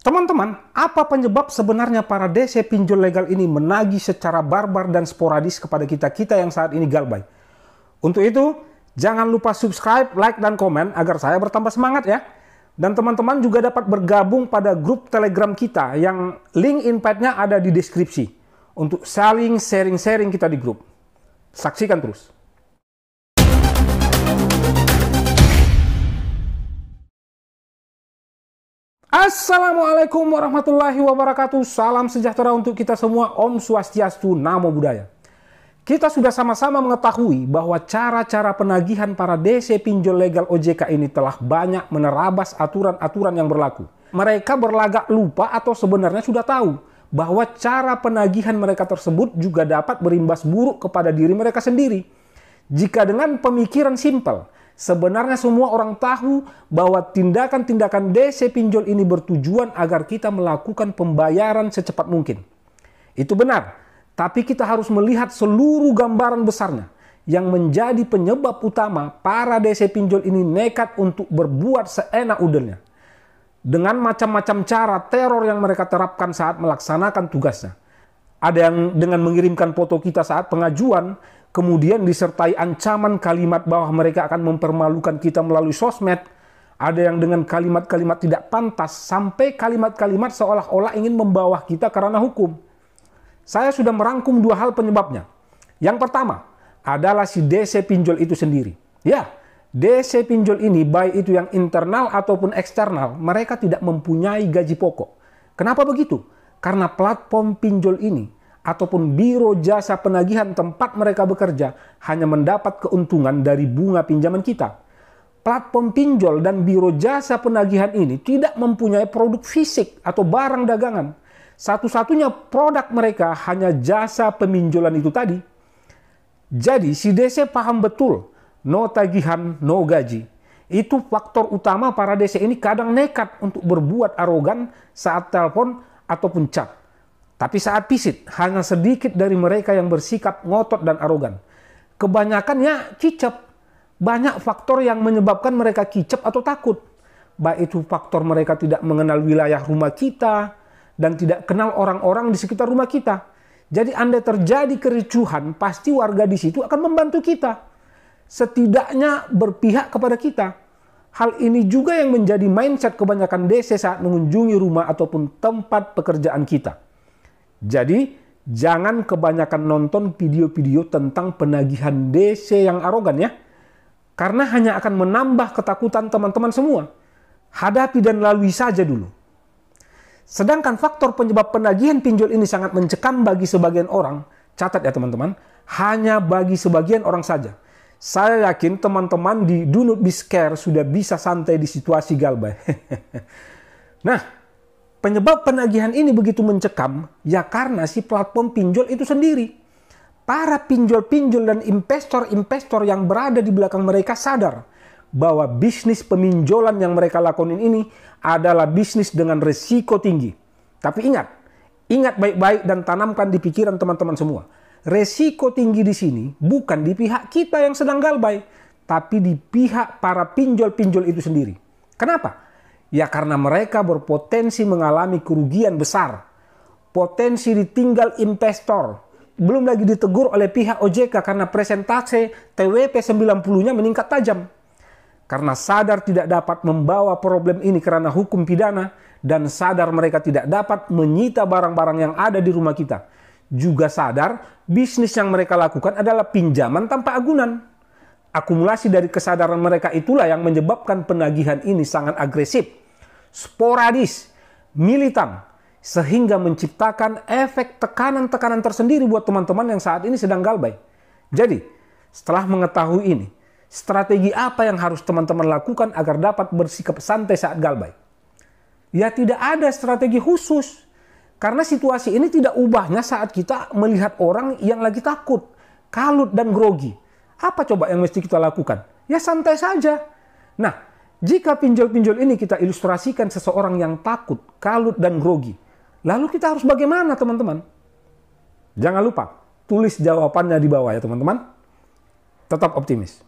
Teman-teman, apa penyebab sebenarnya para DC pinjol legal ini menagih secara barbar dan sporadis kepada kita-kita yang saat ini galbay? Untuk itu, jangan lupa subscribe, like, dan komen agar saya bertambah semangat ya. Dan teman-teman juga dapat bergabung pada grup Telegram kita yang link invite-nya ada di deskripsi untuk saling sharing-sharing kita di grup. Saksikan terus. Assalamualaikum warahmatullahi wabarakatuh. Salam sejahtera untuk kita semua. Om Swastiastu, Namo Buddhaya. Kita sudah sama-sama mengetahui bahwa cara-cara penagihan para DC pinjol legal OJK ini telah banyak menerabas aturan-aturan yang berlaku. Mereka berlagak lupa atau sebenarnya sudah tahu bahwa cara penagihan mereka tersebut juga dapat berimbas buruk kepada diri mereka sendiri. Jika dengan pemikiran simpel, sebenarnya semua orang tahu bahwa tindakan-tindakan DC pinjol ini bertujuan agar kita melakukan pembayaran secepat mungkin. Itu benar. Tapi kita harus melihat seluruh gambaran besarnya yang menjadi penyebab utama para DC pinjol ini nekat untuk berbuat seenak udelnya. Dengan macam-macam cara teror yang mereka terapkan saat melaksanakan tugasnya. Ada yang dengan mengirimkan foto kita saat pengajuan, kemudian disertai ancaman kalimat bahwa mereka akan mempermalukan kita melalui sosmed. Ada yang dengan kalimat-kalimat tidak pantas, sampai kalimat-kalimat seolah-olah ingin membawa kita ke ranah hukum. Saya sudah merangkum dua hal penyebabnya. Yang pertama adalah si DC pinjol itu sendiri. Ya, DC pinjol ini baik itu yang internal ataupun eksternal, mereka tidak mempunyai gaji pokok. Kenapa begitu? Karena platform pinjol ini ataupun biro jasa penagihan tempat mereka bekerja hanya mendapat keuntungan dari bunga pinjaman kita. Platform pinjol dan biro jasa penagihan ini tidak mempunyai produk fisik atau barang dagangan. Satu-satunya produk mereka hanya jasa peminjolan itu tadi. Jadi si DC paham betul, no tagihan, no gaji. Itu faktor utama para DC ini kadang nekat untuk berbuat arogan saat telepon ataupun chat. Tapi saat visit, hanya sedikit dari mereka yang bersikap ngotot dan arogan. Kebanyakannya kicep. Banyak faktor yang menyebabkan mereka kicep atau takut. Baik itu faktor mereka tidak mengenal wilayah rumah kita, dan tidak kenal orang-orang di sekitar rumah kita. Jadi andai terjadi kericuhan, pasti warga di situ akan membantu kita. Setidaknya berpihak kepada kita. Hal ini juga yang menjadi mindset kebanyakan DC saat mengunjungi rumah ataupun tempat pekerjaan kita. Jadi, jangan kebanyakan nonton video-video tentang penagihan DC yang arogan ya. Karena hanya akan menambah ketakutan teman-teman semua. Hadapi dan lalui saja dulu. Sedangkan faktor penyebab penagihan pinjol ini sangat mencekam bagi sebagian orang. Catat ya teman-teman, hanya bagi sebagian orang saja. Saya yakin teman-teman di Do Not Be Scared sudah bisa santai di situasi galbay. Nah, penyebab penagihan ini begitu mencekam, ya karena si platform pinjol itu sendiri. Para pinjol-pinjol dan investor-investor yang berada di belakang mereka sadar bahwa bisnis peminjolan yang mereka lakukan ini adalah bisnis dengan resiko tinggi. Tapi ingat baik-baik dan tanamkan di pikiran teman-teman semua. Resiko tinggi di sini bukan di pihak kita yang sedang galbay, tapi di pihak para pinjol-pinjol itu sendiri. Kenapa? Ya karena mereka berpotensi mengalami kerugian besar. Potensi ditinggal investor. Belum lagi ditegur oleh pihak OJK karena presentase TWP 90-nya meningkat tajam. Karena sadar tidak dapat membawa problem ini ke ranah hukum pidana dan sadar mereka tidak dapat menyita barang-barang yang ada di rumah kita. Juga sadar bisnis yang mereka lakukan adalah pinjaman tanpa agunan. Akumulasi dari kesadaran mereka itulah yang menyebabkan penagihan ini sangat agresif, sporadis, militan, sehingga menciptakan efek tekanan-tekanan tersendiri buat teman-teman yang saat ini sedang galbay. Jadi, setelah mengetahui ini, strategi apa yang harus teman-teman lakukan agar dapat bersikap santai saat galbay? Ya tidak ada strategi khusus. Karena situasi ini tidak ubahnya saat kita melihat orang yang lagi takut, kalut dan grogi. Apa coba yang mesti kita lakukan? Ya santai saja. Nah, jika pinjol-pinjol ini kita ilustrasikan seseorang yang takut, kalut dan grogi. Lalu kita harus bagaimana teman-teman? Jangan lupa tulis jawabannya di bawah ya teman-teman. Tetap optimis.